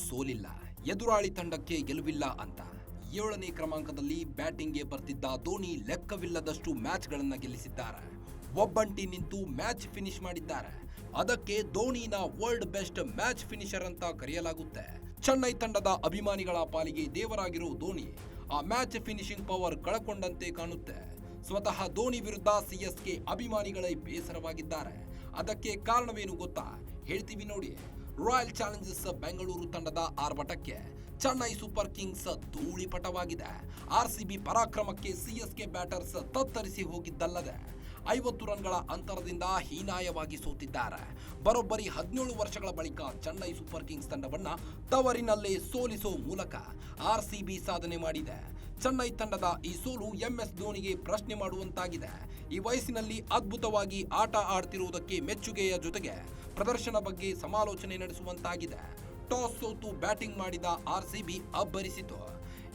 ಸೋಲಿಲ್ಲ, ಎದುರಾಳಿ ತಂಡಕ್ಕೆ ಗೆಲುವಿಲ್ಲ ಅಂತ 7ನೇ ಕ್ರಮಾಂಕದಲ್ಲಿ ಬ್ಯಾಟಿಂಗ್ಗೆ ಬರ್ತಿದ್ದ ಧೋನಿ ಲೆಕ್ಕವಿಲ್ಲದಷ್ಟು ಮ್ಯಾಚ್ಗಳನ್ನ ಗೆಲ್ಲಿಸಿದ್ದಾರೆ. ಒಬ್ಬಂಟಿ ನಿಂತು ಮ್ಯಾಚ್ ಫಿನಿಶ್ ಮಾಡಿದ್ದಾರೆ. ಅದಕ್ಕೆ ಧೋನಿನ ವರ್ಲ್ಡ್ ಬೆಸ್ಟ್ ಮ್ಯಾಚ್ ಫಿನಿಶರ್ ಅಂತ ಕರೆಯಲಾಗುತ್ತೆ. ಚೆನ್ನೈ ತಂಡದ ಅಭಿಮಾನಿಗಳ ಪಾಲಿಗೆ ದೇವರಾಗಿರೋ ಧೋನಿ ಆ ಮ್ಯಾಚ್ ಫಿನಿಶಿಂಗ್ ಪವರ್ ಕಳಕೊಂಡಂತೆ ಕಾಣುತ್ತೆ. ಸ್ವತಃ ಧೋನಿ ವಿರುದ್ಧ ಸಿಎಸ್ಕೆ ಅಭಿಮಾನಿಗಳೇ ಬೇಸರವಾಗಿದ್ದಾರೆ. ಅದಕ್ಕೆ ಕಾರಣವೇನು ಗೊತ್ತಾ? ಹೇಳ್ತೀವಿ ನೋಡಿ. ರಾಯಲ್ ಚಾಲೆಂಜರ್ಸ್ ಬೆಂಗಳೂರು ತಂಡದ ಆರ್ಭಟಕ್ಕೆ ಚೆನ್ನೈ ಸೂಪರ್ ಕಿಂಗ್ಸ್ ಧೂಳಿಪಟವಾಗಿದೆ. ಆರ್ಸಿಬಿ ಪರಾಕ್ರಮಕ್ಕೆ ಸಿಎಸ್ಕೆ ಬ್ಯಾಟರ್ಸ್ ತತ್ತರಿಸಿ ಹೋಗಿದ್ದಲ್ಲದೆ 50 ರನ್ಗಳ ಅಂತರದಿಂದ ಹೀನಾಯವಾಗಿ ಸೋತಿದ್ದಾರೆ. ಬರೋಬ್ಬರಿ 17 ವರ್ಷಗಳ ಬಳಿಕ ಚೆನ್ನೈ ಸೂಪರ್ ಕಿಂಗ್ಸ್ ತಂಡವನ್ನ ತವರಿನಲ್ಲೇ ಸೋಲಿಸೋ ಮೂಲಕ ಆರ್ಸಿಬಿ ಸಾಧನೆ ಮಾಡಿದೆ. ಚೆನ್ನೈ ತಂಡದ ಈ ಸೋಲು ಎಂಎಸ್ ಧೋನಿಗೆ ಪ್ರಶ್ನೆ ಮಾಡುವಂತಾಗಿದೆ. ಈ ವಯಸ್ಸಿನಲ್ಲಿ ಅದ್ಭುತವಾಗಿ ಆಟ ಆಡ್ತಿರುವುದಕ್ಕೆ ಮೆಚ್ಚುಗೆಯ ಜೊತೆಗೆ ಪ್ರದರ್ಶನ ಬಗ್ಗೆ ಸಮಾಲೋಚನೆ ನಡೆಸುವಂತಾಗಿದೆ. ಟಾಸ್ ಸೋತು ಬ್ಯಾಟಿಂಗ್ ಮಾಡಿದ ಆರ್ಸಿಬಿ ಅಬ್ಬರಿಸಿತು.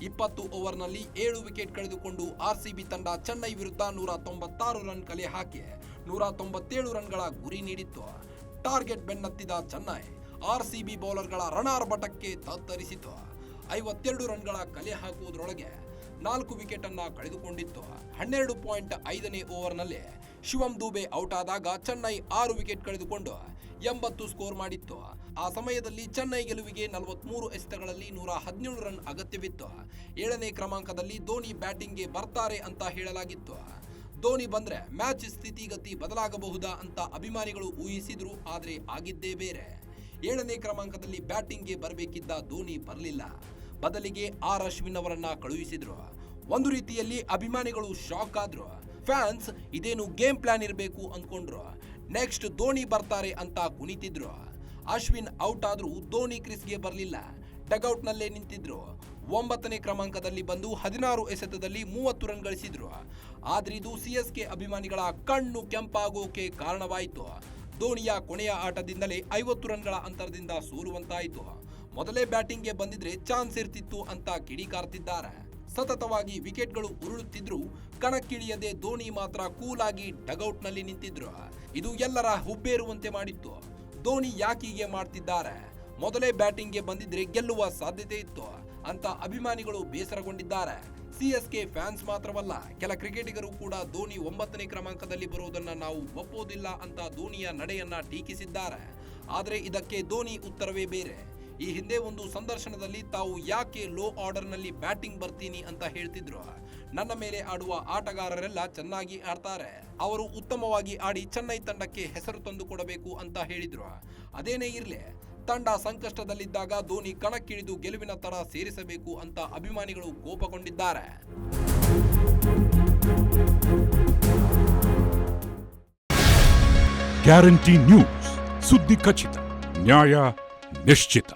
20 ಓವರ್ನಲ್ಲಿ 7 ವಿಕೆಟ್ ಕಳೆದುಕೊಂಡು ಆರ್ಸಿಬಿ ತಂಡ ಚೆನ್ನೈ ವಿರುದ್ಧ 196 ರನ್ ಕಲೆ ಹಾಕಿ 197 ರನ್ಗಳ ಗುರಿ ನೀಡಿತ್ತು. ಟಾರ್ಗೆಟ್ ಬೆನ್ನತ್ತಿದ ಚೆನ್ನೈ ಆರ್ಸಿಬಿ ಬೌಲರ್ಗಳ ರಣಾರ್ಭಟಕ್ಕೆ ತತ್ತರಿಸಿತು. 52 ರನ್ಗಳ ಕಲೆ ಹಾಕುವುದರೊಳಗೆ 4 ವಿಕೆಟ್ ಅನ್ನ ಕಳೆದುಕೊಂಡಿತ್ತು. 12.5ನೇ ಓವರ್ನಲ್ಲಿ ಶಿವಂ ದುಬೆ ಔಟ್ ಆದಾಗ ಚೆನ್ನೈ 6 ವಿಕೆಟ್ ಕಳೆದುಕೊಂಡು 80 ಸ್ಕೋರ್ ಮಾಡಿತ್ತು. ಆ ಸಮಯದಲ್ಲಿ ಚೆನ್ನೈ ಗೆಲುವಿಗೆ 43 ಎಸೆತಗಳಲ್ಲಿ 117 ರನ್ ಅಗತ್ಯವಿತ್ತು. 7ನೇ ಕ್ರಮಾಂಕದಲ್ಲಿ ಧೋನಿ ಬ್ಯಾಟಿಂಗ್ಗೆ ಬರ್ತಾರೆ ಅಂತ ಹೇಳಲಾಗಿತ್ತು. ಧೋನಿ ಬಂದ್ರೆ ಮ್ಯಾಚ್ ಸ್ಥಿತಿಗತಿ ಬದಲಾಗಬಹುದಾ ಅಂತ ಅಭಿಮಾನಿಗಳು ಊಹಿಸಿದ್ರು. ಆದ್ರೆ ಆಗಿದ್ದೇ ಬೇರೆ. 7ನೇ ಕ್ರಮಾಂಕದಲ್ಲಿ ಬ್ಯಾಟಿಂಗ್ಗೆ ಬರಬೇಕಿದ್ದ ಧೋನಿ ಬರಲಿಲ್ಲ. ಬದಲಿಗೆ ಆರ್ ಅಶ್ವಿನ್ ಅವರನ್ನ ಕಳುಹಿಸಿದ್ರು. ಒಂದು ರೀತಿಯಲ್ಲಿ ಅಭಿಮಾನಿಗಳು ಶಾಕ್ ಆದ್ರು. ಫ್ಯಾನ್ಸ್ ಇದೇನು ಗೇಮ್ ಪ್ಲಾನ್ ಇರಬೇಕು ಅಂದ್ಕೊಂಡ್ರು. ನೆಕ್ಸ್ಟ್ ಧೋನಿ ಬರ್ತಾರೆ ಅಂತ ಕುಣಿತಿದ್ರು. ಅಶ್ವಿನ್ ಔಟ್ ಆದ್ರೂ ಧೋನಿ ಕ್ರೀಸ್ಗೆ ಬರಲಿಲ್ಲ. ಡಗ್ಔಟ್ ನಲ್ಲೇ ನಿಂತಿದ್ರು. 9ನೇ ಕ್ರಮಾಂಕದಲ್ಲಿ ಬಂದು 16 ಎಸೆತದಲ್ಲಿ 30 ರನ್ ಗಳಿಸಿದ್ರು. ಆದ್ರೆ ಇದು ಸಿಎಸ್ಕೆ ಅಭಿಮಾನಿಗಳ ಕಣ್ಣು ಕೆಂಪಾಗೋಕೆ ಕಾರಣವಾಯಿತು. ಧೋನಿಯ ಕೊನೆಯ ಆಟದಿಂದಲೇ 50 ರನ್ಗಳ ಅಂತರದಿಂದ ಸೋಲುವಂತಾಯಿತು. ಮೊದಲೇ ಬ್ಯಾಟಿಂಗ್ಗೆ ಬಂದಿದ್ರೆ ಚಾನ್ಸ್ ಇರ್ತಿತ್ತು ಅಂತ ಕಿಡಿಕಾರ್ತಿದ್ದಾರೆ. ಸತತವಾಗಿ ವಿಕೆಟ್ಗಳು ಉರುಳುತ್ತಿದ್ರು ಕಣಕ್ಕಿಳಿಯದೆ ಧೋನಿ ಮಾತ್ರ ಕೂಲಾಗಿ ಡಗ್ಔಟ್ ನಲ್ಲಿ ನಿಂತಿದ್ರು. ಇದು ಎಲ್ಲರ ಹುಬ್ಬೇರುವಂತೆ ಮಾಡಿತ್ತು. ಧೋನಿ ಯಾಕೀಗೆ ಮಾಡ್ತಿದ್ದಾರೆ? ಮೊದಲೇ ಬ್ಯಾಟಿಂಗ್ಗೆ ಬಂದಿದ್ರೆ ಗೆಲ್ಲುವ ಸಾಧ್ಯತೆ ಇತ್ತು ಅಂತ ಅಭಿಮಾನಿಗಳು ಬೇಸರಗೊಂಡಿದ್ದಾರೆ. ಸಿಎಸ್ಕೆ ಫ್ಯಾನ್ಸ್ ಮಾತ್ರವಲ್ಲ, ಕೆಲ ಕ್ರಿಕೆಟಿಗರು ಕೂಡ ಧೋನಿ 9ನೇ ಕ್ರಮಾಂಕದಲ್ಲಿ ಬರುವುದನ್ನ ನಾವು ಒಪ್ಪೋದಿಲ್ಲ ಅಂತ ಧೋನಿಯ ನಡೆಯನ್ನ ಟೀಕಿಸಿದ್ದಾರೆ. ಆದರೆ ಇದಕ್ಕೆ ಧೋನಿ ಉತ್ತರವೇ ಬೇರೆ. ಈ ಹಿಂದೆ ಒಂದು ಸಂದರ್ಶನದಲ್ಲಿ ತಾವು ಯಾಕೆ ಲೋ ಆರ್ಡರ್ ನಲ್ಲಿ ಬ್ಯಾಟಿಂಗ್ ಬರ್ತೀನಿ ಅಂತ ಹೇಳ್ತಿದ್ರು. ನನ್ನ ಮೇಲೆ ಆಡುವ ಆಟಗಾರರೆಲ್ಲ ಚೆನ್ನಾಗಿ ಆಡ್ತಾರೆ, ಅವರು ಉತ್ತಮವಾಗಿ ಆಡಿ ಚೆನ್ನೈ ತಂಡಕ್ಕೆ ಹೆಸರು ತಂದು ಕೊಡಬೇಕು ಅಂತ ಹೇಳಿದ್ರು. ಅದೇನೇ ಇರ್ಲಿ, ತಂಡ ಸಂಕಷ್ಟದಲ್ಲಿದ್ದಾಗ ಧೋನಿ ಕಣಕ್ಕಿಳಿದು ಗೆಲುವಿನ ತರ ಸೇರಿಸಬೇಕು ಅಂತ ಅಭಿಮಾನಿಗಳು ಕೋಪಗೊಂಡಿದ್ದಾರೆ. ಗ್ಯಾರಂಟಿ ನ್ಯೂಸ್, ಸುದ್ದಿ ಖಚಿತ, ನ್ಯಾಯ ನಿಶ್ಚಿತ.